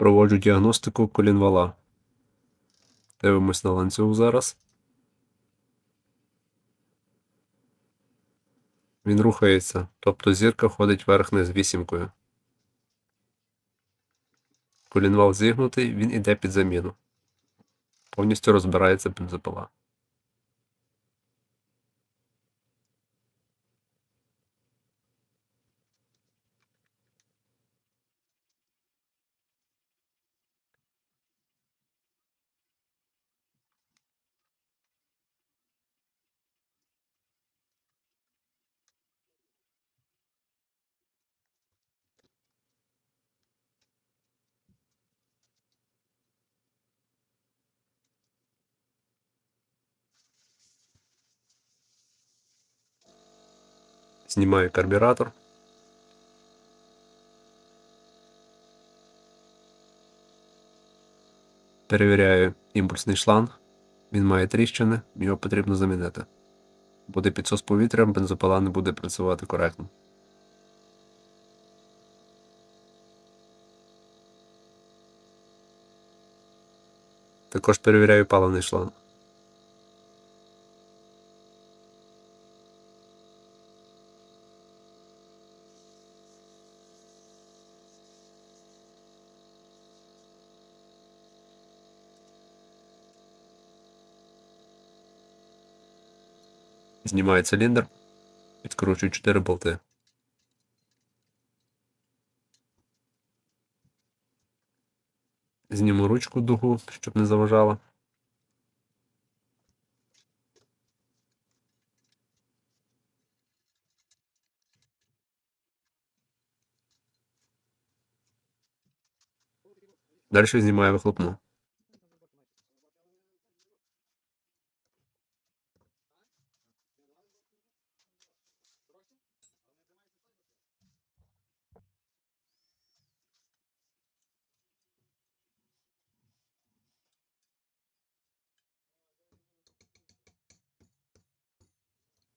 Проводжу діагностику колінвала. Дивимось на ланцюг зараз. Він рухається, тобто зірка ходить вверх-вниз вісімкою. Колінвал зігнутий, він іде під заміну. Повністю розбирається бензопила. Знімаю карбюратор. Перевіряю імпульсний шланг. Він має тріщини, його потрібно замінити. Буде підсос повітря, бензопила не буде працювати коректно. Також перевіряю паливний шланг. Знімаю циліндр, відкручую 4 болти. Зніму ручку дугу, щоб не заважала. Далі знімаю вихлопну.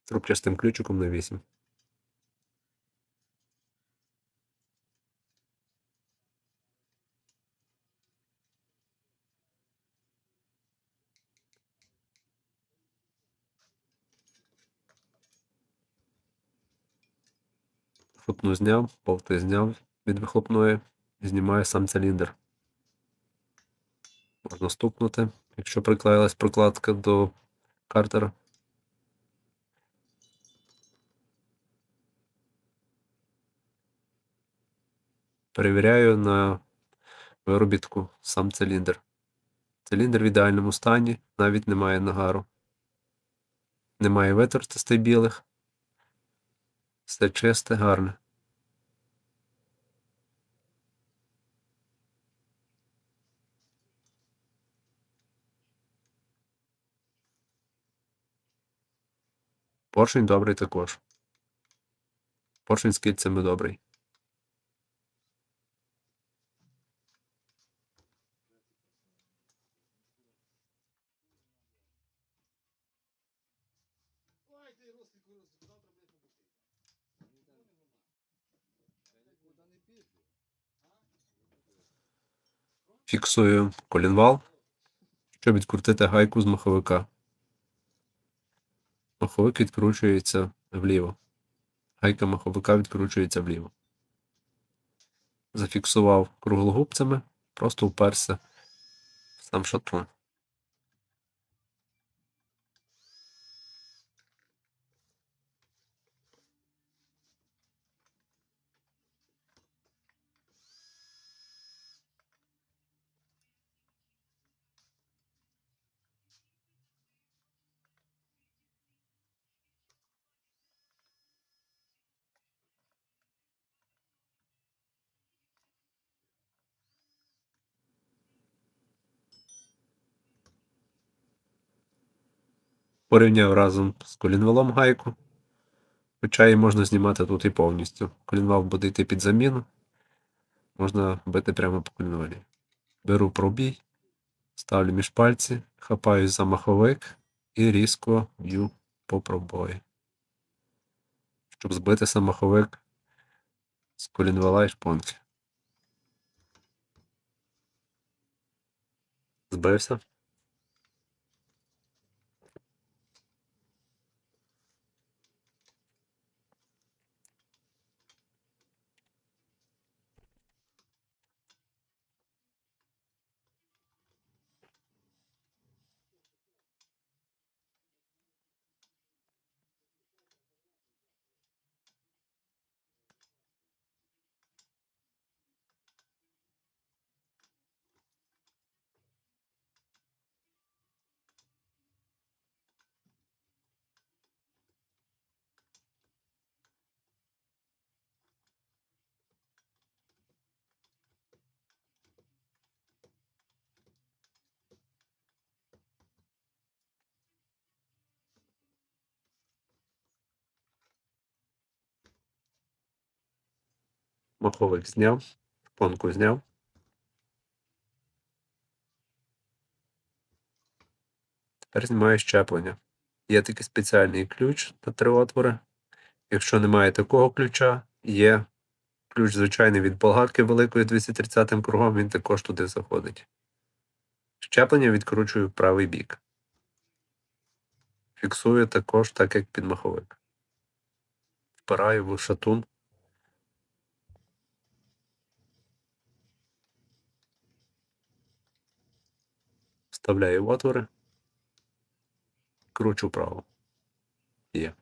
Трубчастим ключиком на 8. Вихлопну зняв, болти зняв від вихлопної, знімаю сам циліндр. Можна стукнути, якщо приклеїлась прокладка до картера. Перевіряю на виробітку сам циліндр. Циліндр в ідеальному стані, навіть немає нагару. Немає витертостей білих. Все чисте, гарне. Поршень добрий також. Поршень з кільцями добрий. Фіксую колінвал, щоб відкрутити гайку з маховика. Маховик відкручується вліво. Гайка маховика відкручується вліво. Зафіксував круглогубцями, просто вперся в сам шатун. Порівняв разом з колінвалом гайку, хоча її можна знімати тут і повністю. Колінвал буде йти під заміну, можна бити прямо по колінвалі. Беру пробій, ставлю між пальці, хапаюсь за маховик і різко б'ю по пробої, щоб збити сам маховик з колінвала і шпонки. Збився. Маховик зняв, шпонку зняв. Тепер знімаю щеплення. Є такий спеціальний ключ на 3 отвори. Якщо немає такого ключа, є ключ звичайний від болгарки великої 230 кругом, він також туди заходить. Щеплення відкручую в правий бік. Фіксую також так, як під маховик. Впираю в шатун. Вставляю в отвори. Кручу вправо. Є.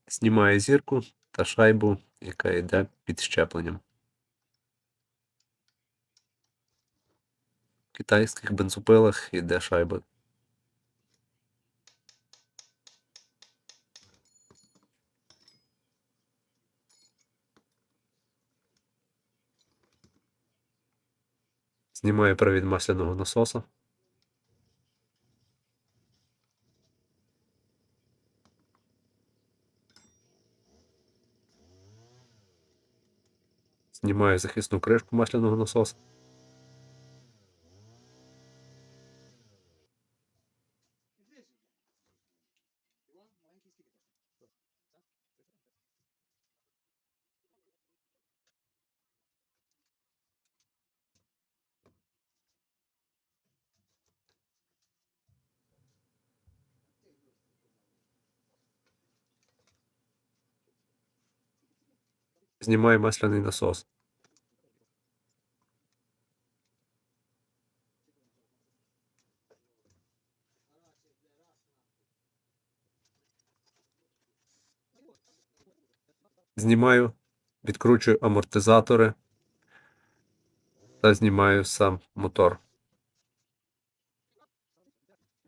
Знімаю зірку та шайбу, яка йде під щепленням. В китайських бензопилах йде шайба. Знімаю провід масляного насоса. Знімаю захисну кришку масляного насоса. Знімаю масляний насос. Знімаю, відкручую амортизатори та знімаю сам мотор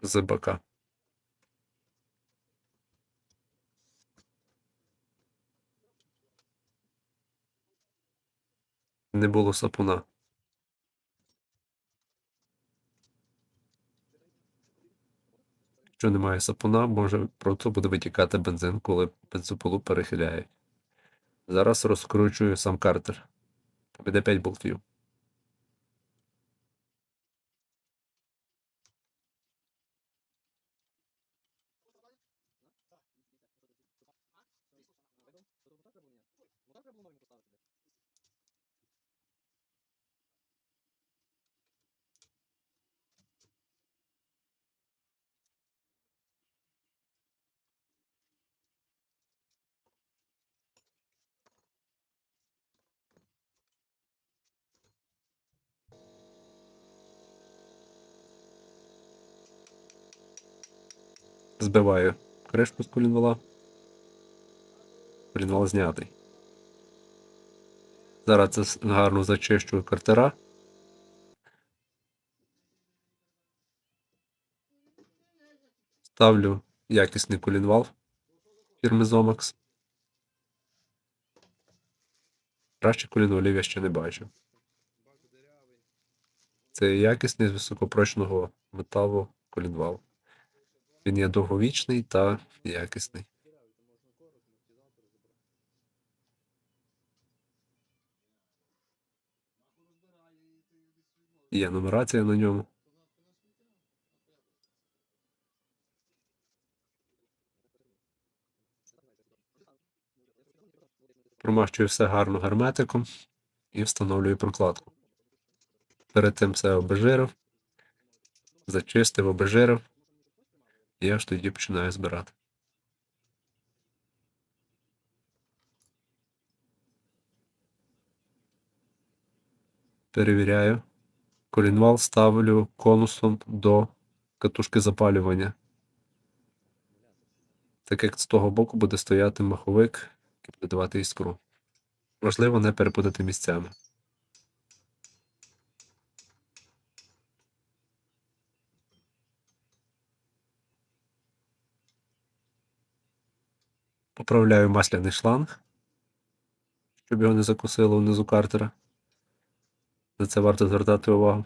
з бака. Не було сапуна. Якщо немає сапуна, може просто буде витікати бензин, коли бензопилу перехиляють. Зараз розкручую сам картер. Там іде 5 болтів. Збиваю кришку з колінвала. Колінвал знятий. Зараз це гарно зачищую картера. Ставлю якісний колінвал фірми Zomax. Краще колінвалів я ще не бачив. Це якісний з високопрочного металу колінвал. Він є довговічний та якісний. Є нумерація на ньому. Промащую все гарно герметиком і встановлюю прокладку. Перед тим все обезжирив, зачистив, обезжирив і аж тоді починаю збирати. Перевіряю. Колінвал ставлю конусом до катушки запалювання. Так як з того боку буде стояти маховик, який буде давати іскру. Важливо не перепутати місцями. Поправляю масляний шланг, щоб його не закусило внизу картера. На це варто звертати увагу.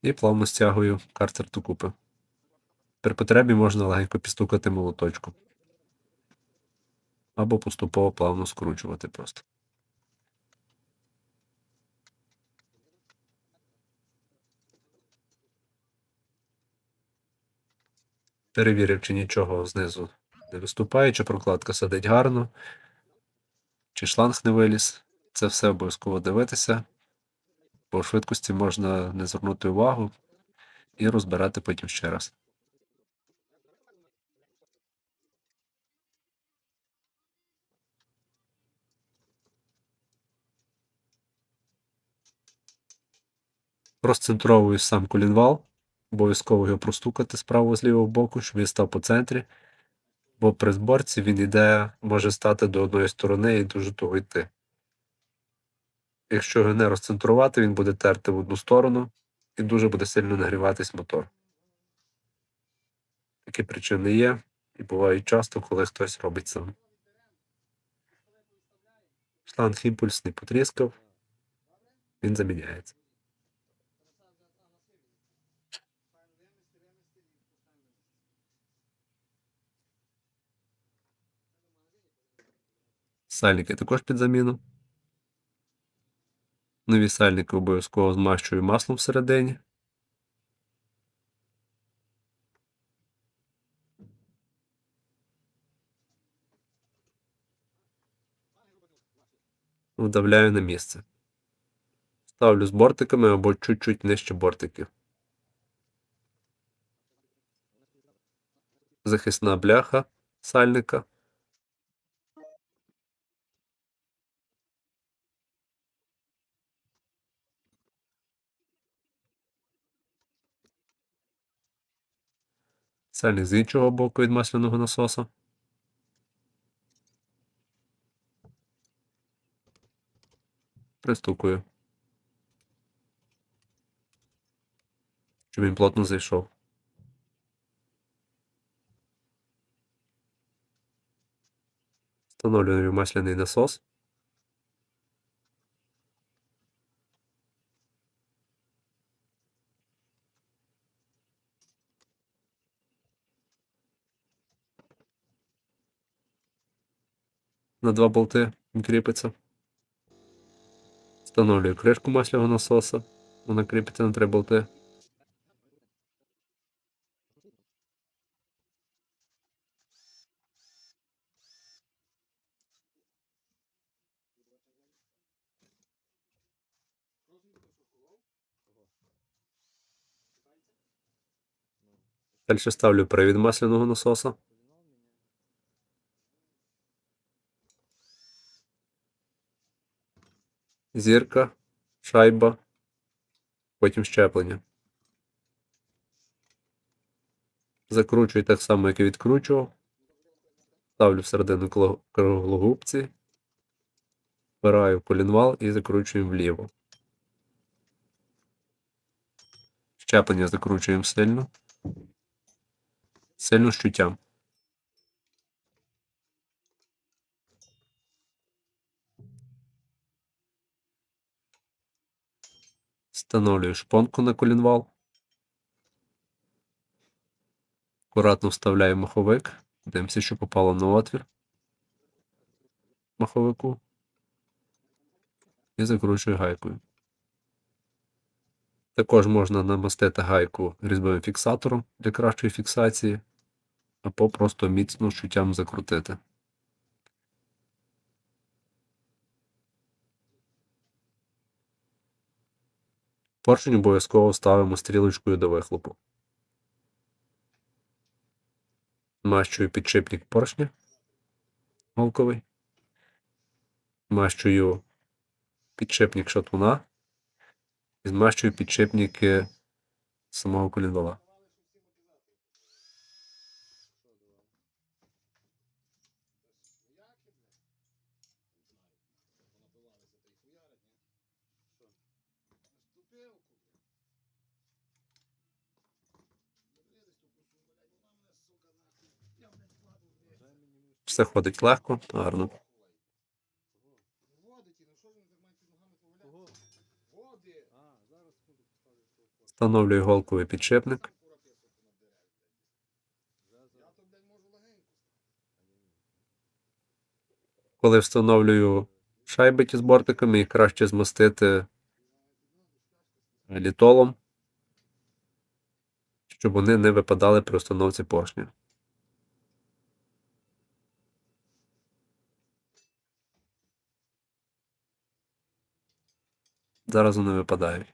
І плавно стягую картер докупи. При потребі можна легенько підстукати молоточком. Або поступово плавно скручувати просто. Перевірив, чи нічого знизу не виступає, чи прокладка сидить гарно, чи шланг не виліз. Це все обов'язково дивитися. По швидкості можна не звернути увагу і розбирати потім ще раз. Розцентровую сам колінвал, обов'язково його простукати з правого з лівого боку, щоб він став по центрі, бо при зборці він може стати до одної сторони і дуже туго йти. Якщо його не розцентрувати, він буде терти в одну сторону і дуже буде сильно нагріватись мотор. Такі причини є і бувають часто, коли хтось робить сам. Шланг імпульсний потріскав, він заміняється. Сальники також під заміну. Нові сальники обов'язково змащую маслом всередині. Вдавляю на місце. Ставлю з бортиками або чуть-чуть нижче бортиків. Захисна бляха сальника. Сальник з іншого боку від масляного насоса. Пристукую, щоб він плотно зайшов. Встановлюю масляний насос. На 2 болти він кріпиться. Встановлюю кришку масляного насоса. Вона кріпиться на 3 болти. Далі ставлю привід масляного насоса. Зірка, шайба, потім щеплення. Закручую так само, як і відкручував. Ставлю всередину круглогубці, впираю в колінвал і закручуємо вліво. Щеплення закручуємо сильно. Сильно з чуттям. Встановлюю шпонку на колінвал. Акуратно вставляю маховик. Дивимося, що попало на отвір маховику. І закручую гайкою. Також можна намастити гайку різьбовим фіксатором для кращої фіксації, або просто міцно шуттям закрутити. Поршень обов'язково ставимо стрілочкою до вихлопу. Змащую підшипник поршня голковий. Змащую підшипник шатуна. І змащую підшипники самого колінвала. Все ходить легко, гарно. Встановлюю голковий підшипник. Коли встановлюю шайби ті з бортиками, їх краще змастити літолом, щоб вони не випадали при установці поршня. Зараз вони випадають.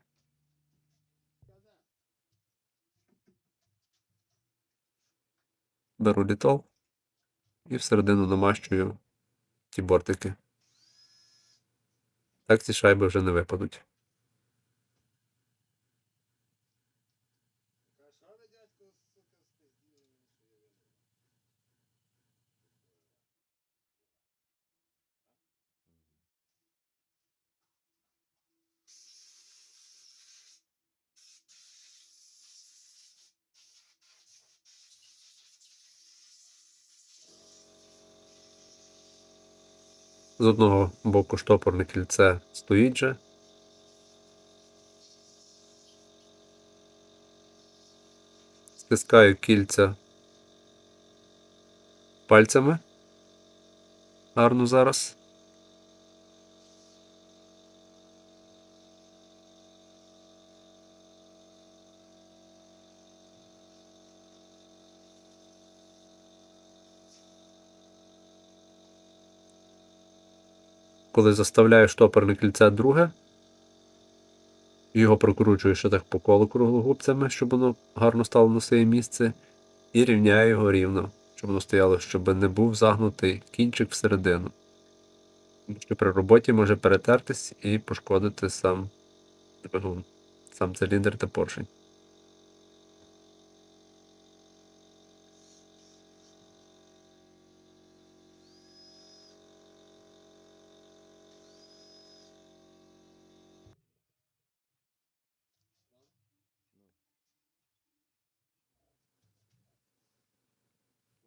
Беру літол і всередину намащую ті бортики. Так ці шайби вже не випадуть. З одного боку штопорне кільце стоїть же. Стискаю кільця пальцями. Гарно зараз. Коли заставляю штопорне кільце друге, його прокручую ще так по колу круглогубцями, щоб воно гарно стало на своє місце, і рівняю його рівно, щоб воно стояло, щоб не був загнутий кінчик всередину. Тому що при роботі може перетертись і пошкодити сам двигун, сам циліндр та поршень.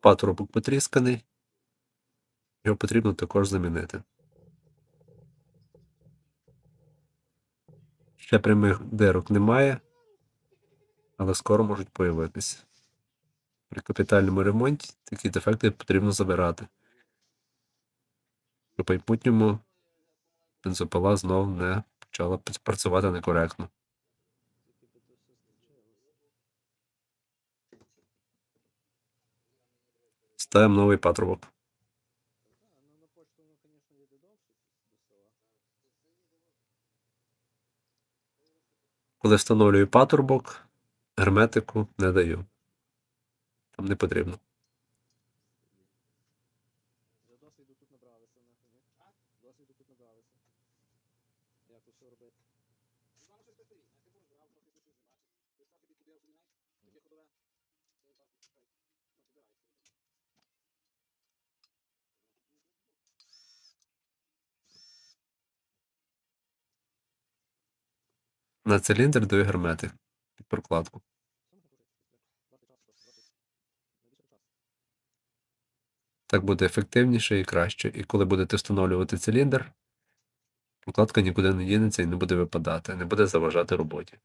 Патрубок потрісканий, його потрібно також замінити. Ще прямих дирок немає, але скоро можуть появитися. При капітальному ремонті такі дефекти потрібно забирати, щоб в майбутньому бензопила знов не почала працювати некоректно. Ставимо новий патрубок. Коли встановлюю патрубок, герметику не даю. Там не потрібно. На циліндр даю герметик під прокладку. Так буде ефективніше і краще. І коли будете встановлювати циліндр, прокладка нікуди не дінеться і не буде випадати, не буде заважати роботі.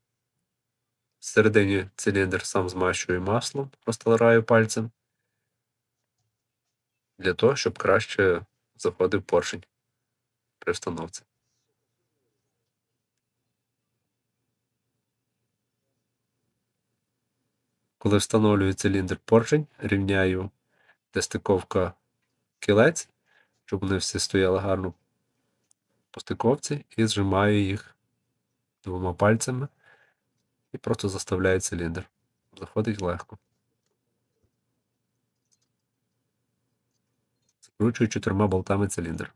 Всередині циліндр сам змащую маслом, розтираю пальцем, для того, щоб краще заходив поршень при встановці. Коли встановлюю циліндр поршень, рівняю, де стиковка кілець, щоб вони всі стояли гарно по стиковці, і зжимаю їх двома пальцями і просто заставляю циліндр. Заходить легко. Скручую 4 болтами циліндр.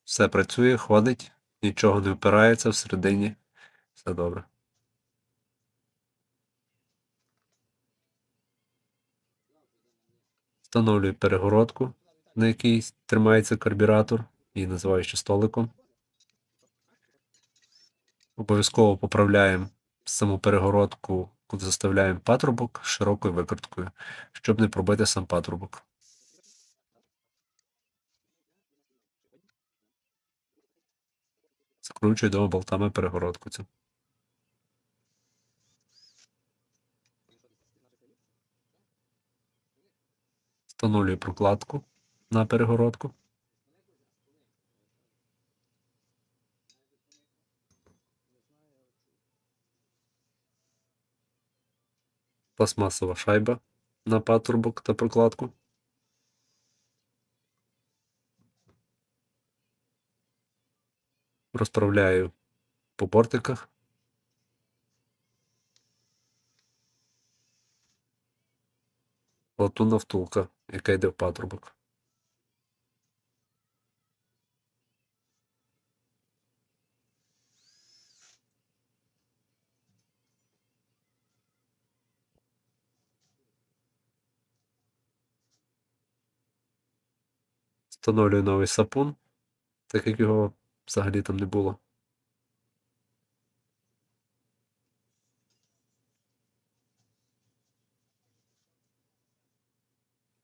Все працює, ходить, нічого не впирається всередині. Все добре. Встановлюю перегородку, на якій тримається карбюратор, її називаю ще столиком. Обов'язково поправляємо саму перегородку, куди заставляємо патрубок широкою викруткою, щоб не пробити сам патрубок. Закручую 2 болтами перегородку цю. Встановлюю прокладку на перегородку. Пластмасова шайба на патрубок та прокладку. Розправляю по бортиках. Латунна втулка, яка йде в патрубок. Встановлюю новий сапун, так як його взагалі там не було.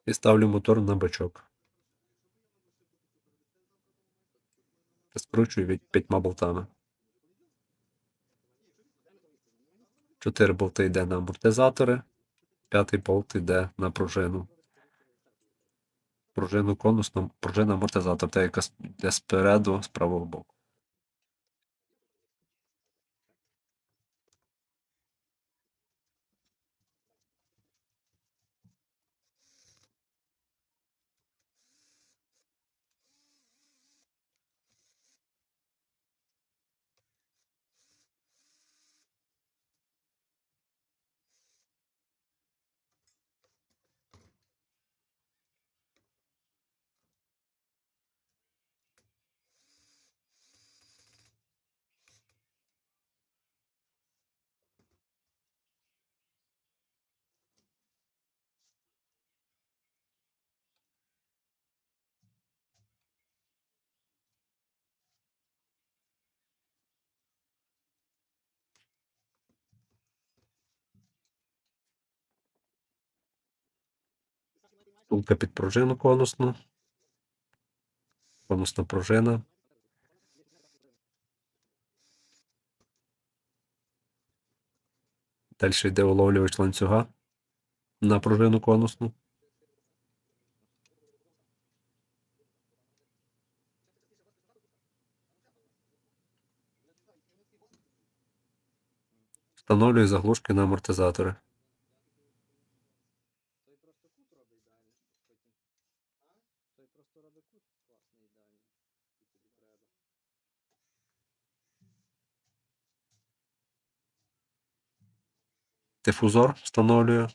І ставлю мотор на бачок. Скручую від 5 болтами. 4 болти йде на амортизатори, 5-й болт йде на пружину. Пружину конусну, пружина амортизатор, та яка йде спереду, з правого боку. Втулка під пружину конусну. Конусна пружина. Далі йде уловлювач ланцюга на пружину конусну. Встановлюю заглушки на амортизатори. Дифузор встановлюю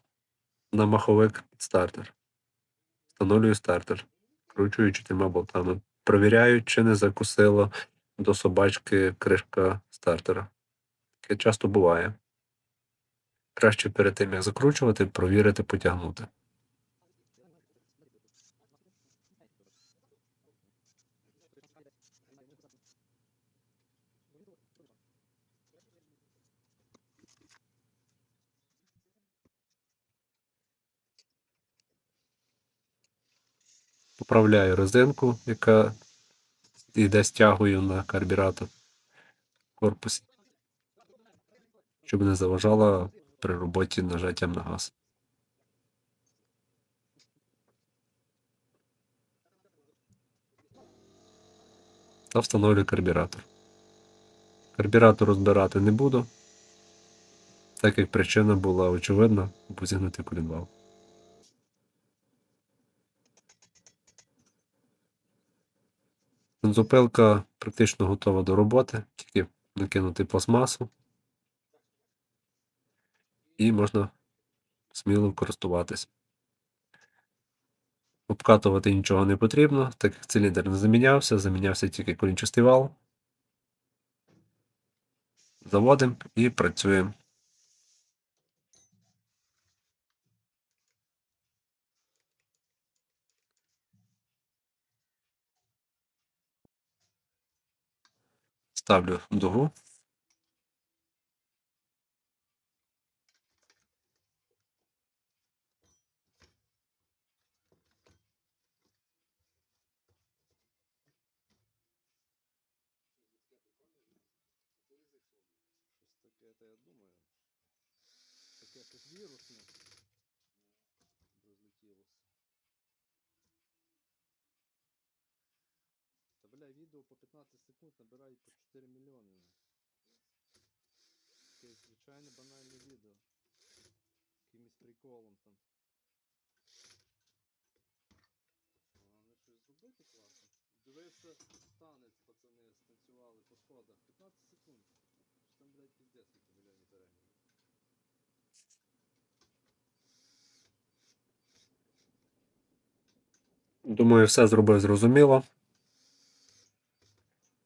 на маховик під стартер. Встановлюю стартер. Кручую 4 болтами. Провіряю, чи не закусила до собачки кришка стартера. Таке часто буває. Краще перед тим, як закручувати, провірити, потягнути. Поправляю резинку, яка йде з тягою на карбюратор в корпусі, щоб не заважала при роботі нажаттям на газ. Та встановлюю карбюратор. Карбюратор розбирати не буду, так як причина була очевидна – був зігнутий колінвал. Бензопилка практично готова до роботи, тільки накинути пластмасу і можна сміло користуватись. Обкатувати нічого не потрібно, так як циліндр не замінявся тільки колінчастий вал. Заводимо і працюємо. Ставлю дугу. Таке, то я думаю. Таке щось вірусне розлетілося. Та бля, відео по 15 секунд набирають по 4 мільйони. Таке звичайне банальне відео. Якимось приколом там. Головне щось зробити класно. Дивився танець, пацани станцювали по сходах. 15 секунд. Що там, блядь, піздець, скільки мільйонів переглядів. Думаю, все зробив зрозуміло.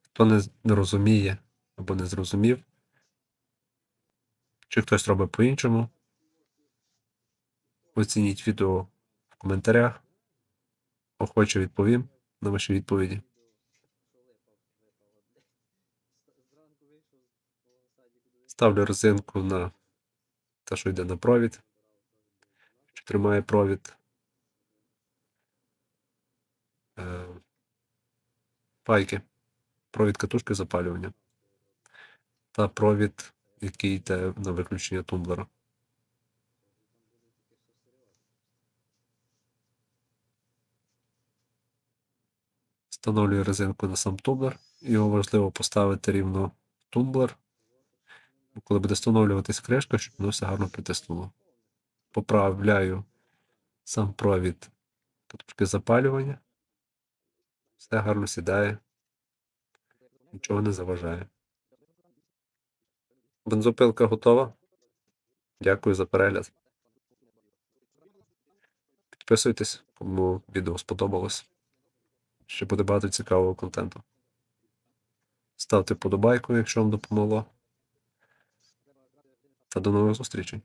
Хто не розуміє або не зрозумів, чи хтось робить по-іншому, оцініть відео в коментарях. Охоче відповім на ваші відповіді. Ставлю резинку на те, що йде на провід, що тримає провід. Пайки, провід катушки запалювання та провід, який йде на виключення тумблера. Встановлюю резинку на сам тумблер. Його важливо поставити рівно в тумблер, коли буде встановлюватись кришка, щоб воно все гарно притиснуло. Поправляю сам провід катушки запалювання. Все гарно сідає, нічого не заважає. Бензопилка готова. Дякую за перегляд. Підписуйтесь, кому відео сподобалось. Ще буде багато цікавого контенту. Ставте вподобайку, якщо вам допомогло. Та до нових зустрічей.